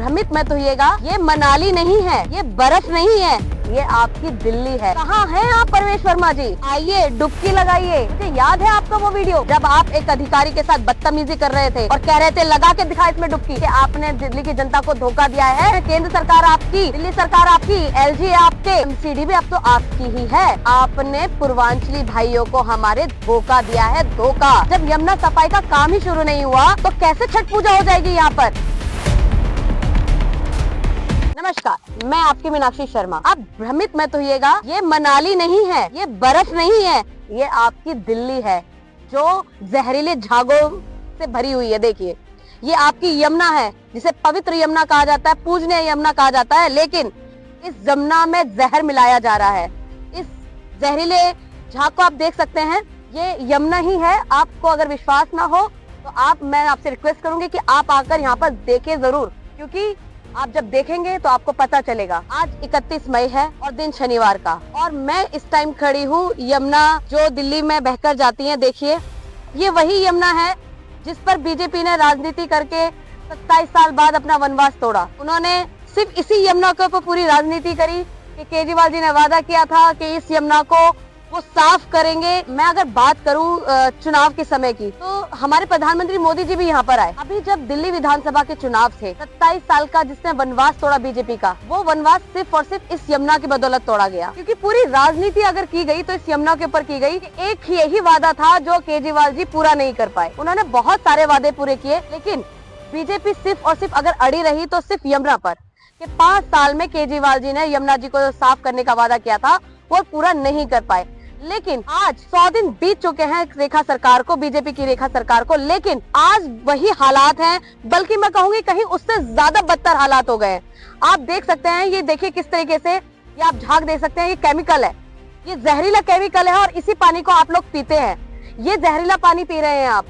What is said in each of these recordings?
भ्रमित मत होइएगा, ये मनाली नहीं है, ये बर्फ नहीं है, ये आपकी दिल्ली है। कहाँ हैं आप परवेश वर्मा जी? आइए डुबकी लगाइए। मुझे याद है आपका वो वीडियो जब आप एक अधिकारी के साथ बदतमीजी कर रहे थे और कह रहे थे लगा के दिखा इसमें डुबकी, कि आपने दिल्ली की जनता को धोखा दिया है। केंद्र सरकार आपकी, दिल्ली सरकार आपकी, एलजी आपके, एमसीडी भी अब तो आपकी ही है। आपने पूर्वांचली भाइयों को हमारे धोखा दिया है, धोखा। जब यमुना सफाई का काम ही शुरू नहीं हुआ तो कैसे छठ पूजा हो जाएगी यहाँ पर? नमस्कार, मैं आपकी मीनाक्षी शर्मा। आप भ्रमित मत होइएगा, ये मनाली नहीं है, ये बर्फ नहीं है, ये आपकी दिल्ली है जो जहरीले झागों से भरी हुई है। देखिए, ये आपकी यमुना है जिसे पवित्र यमुना कहा जाता है, पूजनीय यमुना कहा जाता है, लेकिन इस यमुना में जहर मिलाया जा रहा है। इस जहरीले झाग को आप देख सकते हैं, ये यमुना ही है। आपको अगर विश्वास ना हो तो मैं आपसे रिक्वेस्ट करूंगी कि आप आकर यहाँ पर देखें जरूर, क्योंकि आप जब देखेंगे तो आपको पता चलेगा। आज 31 मई है और दिन शनिवार का, और मैं इस टाइम खड़ी हूँ यमुना जो दिल्ली में बहकर जाती है। देखिए, ये वही यमुना है जिस पर बीजेपी ने राजनीति करके 27 साल बाद अपना वनवास तोड़ा। उन्होंने सिर्फ इसी यमुना के ऊपर पूरी राजनीति करी कि केजरीवाल जी ने वादा किया था कि इस यमुना को वो साफ करेंगे। मैं अगर बात करूं चुनाव के समय की, तो हमारे प्रधानमंत्री मोदी जी भी यहाँ पर आए। अभी जब दिल्ली विधानसभा के चुनाव थे, 27 साल का जिसने वनवास तोड़ा बीजेपी का, वो वनवास सिर्फ और सिर्फ इस यमुना की बदौलत तोड़ा गया। क्योंकि पूरी राजनीति अगर की गई तो इस यमुना के ऊपर की गई। एक यही वादा था जो केजरीवाल जी पूरा नहीं कर पाए। उन्होंने बहुत सारे वादे पूरे किए, लेकिन बीजेपी सिर्फ और सिर्फ अगर अड़ी रही तो सिर्फ यमुना पर, कि 5 साल में केजरीवाल जी ने यमुना जी को साफ करने का वादा किया था, वो पूरा नहीं कर पाए। लेकिन आज 100 दिन बीत चुके हैं रेखा सरकार को, बीजेपी की रेखा सरकार को, लेकिन आज वही हालात हैं, बल्कि मैं कहूंगी कहीं उससे ज्यादा बदतर हालात हो गए। आप देख सकते हैं, ये देखिए किस तरीके से, ये आप झाग देख सकते हैं, ये केमिकल है, ये जहरीला केमिकल है, और इसी पानी को आप लोग पीते हैं। ये जहरीला पानी पी रहे हैं आप।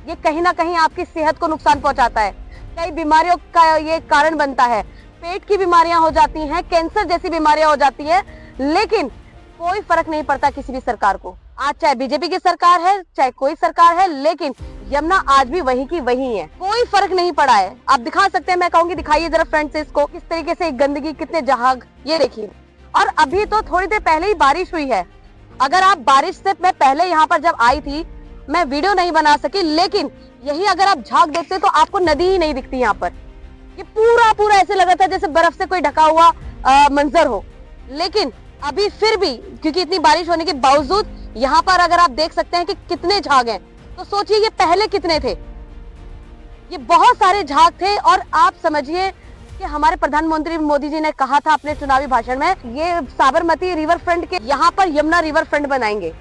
ये कहीं ना कहीं आपकी सेहत को नुकसान पहुंचाता है, कई बीमारियों का ये कारण बनता है। पेट की बीमारियां हो जाती हैं, कैंसर जैसी बीमारियां हो जाती है, लेकिन कोई फर्क नहीं पड़ता किसी भी सरकार को। आज चाहे बीजेपी की सरकार है, चाहे कोई सरकार है, लेकिन यमुना आज भी वही की वही है, कोई फर्क नहीं पड़ा है। आप दिखा सकते हैं, मैं कहूंगी दिखाइए जरा फ्रेंड से इसको, किस तरीके से गंदगी, कितने जहाग, ये देखिए। और अभी तो थोड़ी देर पहले ही बारिश हुई है। अगर आप बारिश से मैं पहले यहाँ पर जब आई थी, मैं वीडियो नहीं बना सकी, लेकिन यही अगर आप झाग देखते तो आपको नदी ही नहीं दिखती यहाँ पर। ये पूरा ऐसे लगा था जैसे बर्फ से कोई ढका हुआ मंजर हो। लेकिन अभी फिर भी, क्योंकि इतनी बारिश होने के बावजूद यहाँ पर अगर आप देख सकते हैं कि कितने झाग हैं, तो सोचिए ये पहले कितने थे। ये बहुत सारे झाग थे। और आप समझिए कि हमारे प्रधानमंत्री मोदी जी ने कहा था अपने चुनावी भाषण में, ये साबरमती रिवर फ्रंट के यहाँ पर यमुना रिवर फ्रंट बनाएंगे।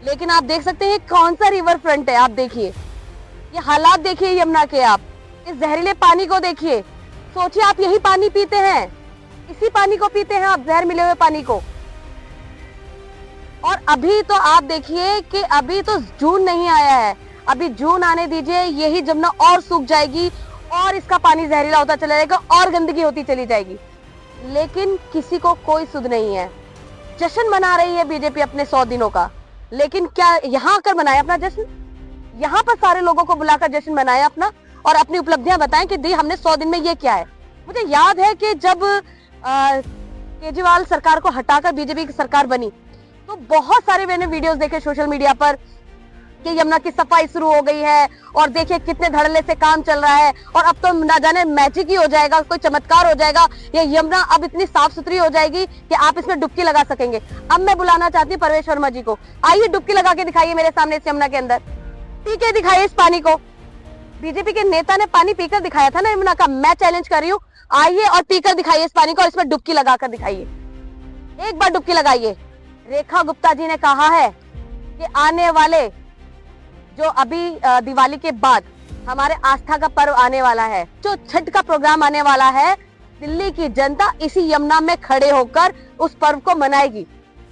लेकिन आप देख सकते हैं कौन सा रिवर फ्रंट है। आप देखिए, ये हालात देखिए यमुना के, आप इस जहरीले पानी को देखिए। सोचिए आप यही पानी पीते हैं, इसी पानी को पीते हैं आप, जहर मिले हुए पानी को। और अभी तो आप देखिए कि अभी तो जून नहीं आया है, अभी जून आने दीजिए, यही जमुना और सूख जाएगी और इसका पानी जहरीला होता चला जाएगा और गंदगी होती चली जाएगी। लेकिन किसी को कोई सुध नहीं है। जश्न मना रही है बीजेपी अपने 100 दिनों का, लेकिन क्या यहाँ आकर मनाए अपना जश्न? यहाँ पर सारे लोगों को बुलाकर जश्न मनाए अपना, और अपनी उपलब्धियां बताएं कि दी हमने 100 दिन में ये क्या है। मुझे याद है कि जब केजरीवाल सरकार को हटाकर बीजेपी की सरकार बनी, तो बहुत सारे मैंने वीडियोस देखे सोशल मीडिया पर कि यमुना की सफाई शुरू हो गई है, और देखिए कितने धड़ल्ले से काम चल रहा है, और अब तो ना जाने मैजिक ही हो जाएगा, कोई चमत्कार हो जाएगा, ये यमुना अब इतनी साफ सुथरी हो जाएगी कि आप इसमें डुबकी लगा सकेंगे। अब मैं बुलाना चाहती हूँ परवेश वर्मा जी को, आइए डुबकी लगा के दिखाइए मेरे सामने इस यमुना के अंदर, पी के दिखाइए इस पानी को। बीजेपी के नेता ने पानी पीकर दिखाया था ना यमुना का, मैं चैलेंज कर रही हूँ, आइए और पीकर दिखाइए इस पानी को, और इसमें डुबकी लगाकर दिखाइए, एक बार डुबकी लगाइए। रेखा गुप्ता जी ने कहा है कि आने वाले जो अभी दिवाली के बाद हमारे आस्था का पर्व आने वाला है, जो छठ का प्रोग्राम आने वाला है, दिल्ली की जनता इसी यमुना में खड़े होकर उस पर्व को मनाएगी।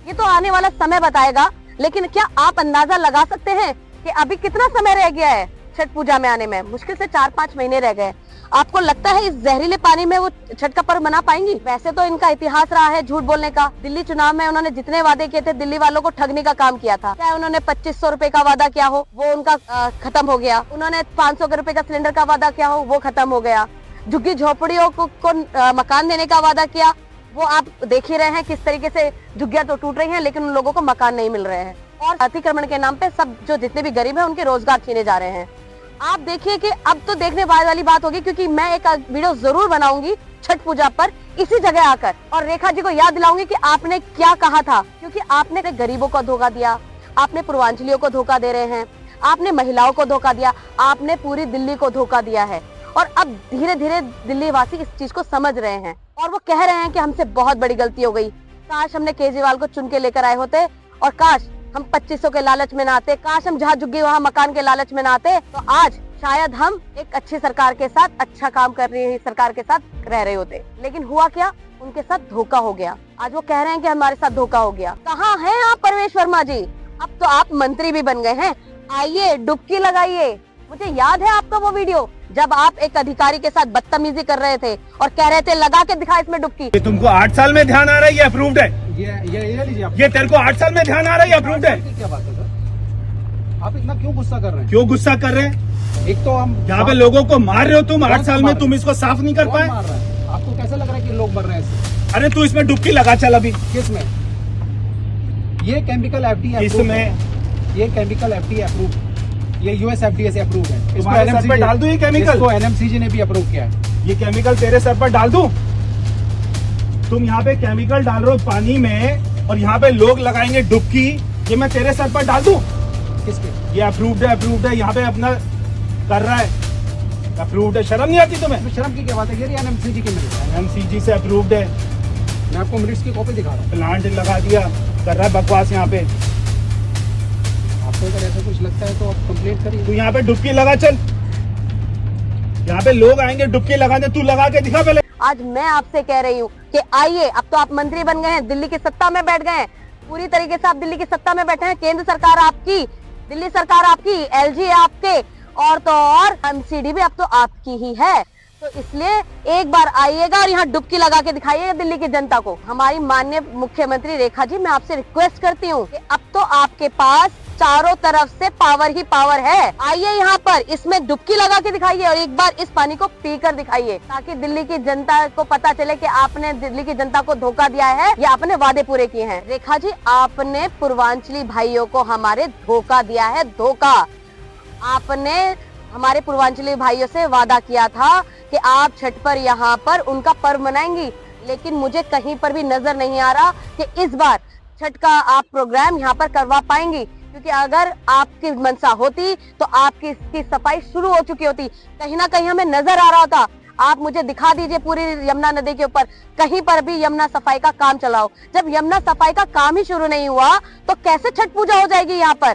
ये तो आने वाला समय बताएगा, लेकिन क्या आप अंदाजा लगा सकते हैं कि अभी कितना समय रह गया है छठ पूजा में आने में? मुश्किल से 4-5 महीने रह गए। आपको लगता है इस जहरीले पानी में वो छठ का पर्व मना पाएंगी? वैसे तो इनका इतिहास रहा है झूठ बोलने का। दिल्ली चुनाव में उन्होंने जितने वादे किए थे, दिल्ली वालों को ठगने का काम किया था। चाहे उन्होंने 2500 रुपए का वादा किया हो, वो उनका खत्म हो गया। उन्होंने 500 रुपए का सिलेंडर का वादा किया हो, वो खत्म हो गया। झुग्गी झोपड़ियों को मकान देने का वादा किया, वो आप देख ही रहे हैं किस तरीके से झुग्गियां तो टूट रही हैं, लेकिन उन लोगों को मकान नहीं मिल रहे हैं। और अतिक्रमण के नाम पे सब जो जितने भी गरीब हैं उनके रोजगार छीने जा रहे हैं। आप देखिए कि अब तो देखने वाली बात होगी, क्योंकि मैं एक वीडियो जरूर बनाऊंगी छठ पूजा पर इसी जगह आकर, और रेखा जी को याद दिलाऊंगी कि आपने क्या कहा था, क्योंकि आपने गरीबों को धोखा दिया, आपने पूर्वांचलियों को धोखा दे रहे हैं, आपने महिलाओं को धोखा दिया, आपने पूरी दिल्ली को धोखा दिया है। और अब धीरे धीरे दिल्ली वासी इस चीज को समझ रहे हैं और वो कह रहे हैं कि हमसे बहुत बड़ी गलती हो गई। काश हमने केजरीवाल को चुन के लेकर आए होते, और काश हम 2500 के लालच में ना आते, काश हम जहाँ झुग्गी वहाँ मकान के लालच में ना आते, तो आज शायद हम एक अच्छी सरकार के साथ, अच्छा काम कर रही है सरकार के साथ रह रहे होते। लेकिन हुआ क्या, उनके साथ धोखा हो गया। आज वो कह रहे हैं कि हमारे साथ धोखा हो गया। कहाँ हैं आप परवेश वर्मा जी? अब तो आप मंत्री भी बन गए हैं, आइए डुबकी लगाइए। मुझे याद है आपका वो वीडियो जब आप एक अधिकारी के साथ बदतमीजी कर रहे थे और कह रहे थे लगा के दिखा इसमें डुबकी। ये तुमको 8 साल में ध्यान आ रहा है, ये अप्रूव्ड है। ये लीजिए आप। ये तेरे को 8 साल में ध्यान आ रहा है, ये अप्रूव्ड है। क्या बात है सर, आप इतना क्यों गुस्सा कर रहे हैं? क्यों गुस्सा कर रहे हैं? एक तो हम यहाँ पे लोगों को मार रहे हो तुम, 8 साल में तुम इसको साफ नहीं कर कौन पाए। मार रहा है? आपको कैसा लग रहा है कि लोग मर रहे हैं इससे? अरे तू इसमें डुबकी लगा चल अभी। किस में? ये केमिकल एफडीए इसमें ये केमिकल एफडीए अप्रूव, ये यूएस एफडीए से अप्रूव है। इसको तुम्हारे सर पे डाल दूं ये केमिकल? इसको एनएमसीजी ने भी अप्रूव किया है। ये केमिकल तेरे सर पर डाल दूं? तुम यहाँ पे केमिकल डाल रहे हो पानी में, और यहाँ पे लोग लगाएंगे डुबकी, ये मैं तेरे सर पर डाल दूं? किसके? ये अप्रूव्ड है, यहाँ पे अपना कर रहा है, अप्रूव्ड है। शर्म नहीं आती तुम्हें? इसमें शर्म की क्या बात है? ये एनएमसीजी की मिनट है। एमसीजी से अप्रूव्ड है। मैं आपको मिनट्स की कॉपी दिखा रहा हूँ। प्लांट लगा दिया, कर रहा है बकवास यहाँ पे। आपको अगर ऐसा कुछ लगता है तो आप कंप्लेंट करिए। तू यहाँ पे डुबकी लगा चल, यहाँ पे लोग आएंगे डुबकी लगाने, तू लगा के दिखा पहले। आज मैं आपसे कह रही हूँ कि आइए, अब तो आप मंत्री बन गए हैं, दिल्ली की सत्ता में बैठ गए हैं, पूरी तरीके से आप दिल्ली की सत्ता में बैठे हैं। केंद्र सरकार आपकी, दिल्ली सरकार आपकी, एलजी आपके, और तो और एमसीडी भी अब तो आपकी ही है। तो इसलिए एक बार आइएगा और यहाँ डुबकी लगा के दिखाइएगा दिल्ली की जनता को। हमारी माननीय मुख्यमंत्री रेखा जी, मैं आपसे रिक्वेस्ट करती हूँ कि अब तो आपके पास चारों तरफ से पावर ही पावर है। आइए यहाँ पर इसमें डुबकी लगा के दिखाइए और एक बार इस पानी को पी कर दिखाइए, ताकि दिल्ली की जनता को पता चले कि आपने दिल्ली की जनता को धोखा दिया है या आपने वादे पूरे किए हैं। रेखा जी, आपने पूर्वांचली भाइयों को हमारे धोखा दिया है, धोखा। आपने हमारे पूर्वांचली भाइयों से वादा किया था कि आप छठ पर यहाँ पर उनका पर्व मनाएंगी, लेकिन मुझे कहीं पर भी नजर नहीं आ रहा कि इस बार छठ का आप प्रोग्राम यहाँ पर करवा पाएंगी, क्योंकि अगर आपकी मंशा होती तो आपकी इसकी सफाई शुरू हो चुकी होती। कहीं ना कहीं हमें नजर आ रहा होता। आप मुझे दिखा दीजिए पूरी यमुना नदी के ऊपर कहीं पर भी यमुना सफाई का काम चलाओ। जब यमुना सफाई का काम ही शुरू नहीं हुआ तो कैसे छठ पूजा हो जाएगी यहाँ पर?